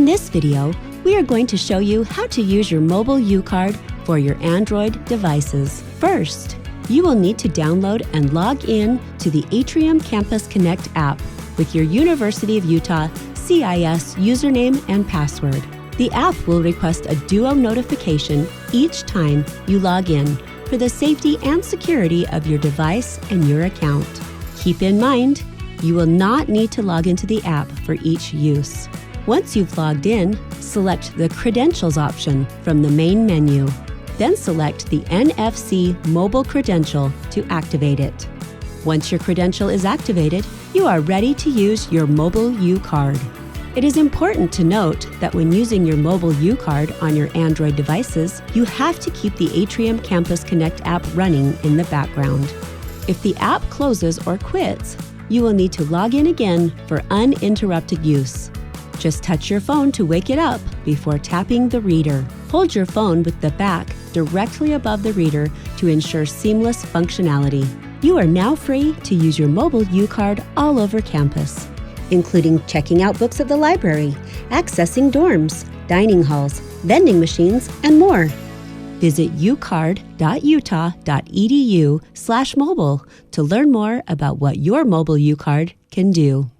this video, we are going to show you how to use your mobile UCard for your Android devices. First, you will need to download and log in to the Atrium Campus Connect app with your University of Utah CIS username and password. The app will request a Duo notification each time you log in for the safety and security of your device and your account. Keep in mind, you will not need to log into the app for each use. Once you've logged in, select the Credentials option from the main menu. Then select the NFC mobile credential to activate it. Once your credential is activated, you are ready to use your mobile UCard. It is important to note that when using your mobile UCard on your Android devices, you have to keep the Atrium Campus Connect app running in the background. If the app closes or quits, you will need to log in again for uninterrupted use. Just touch your phone to wake it up before tapping the reader. Hold your phone with the back directly above the reader to ensure seamless functionality. You are now free to use your mobile UCard all over campus, including checking out books at the library, accessing dorms, dining halls, vending machines, and more. Visit ucard.utah.edu/mobile to learn more about what your mobile UCard can do.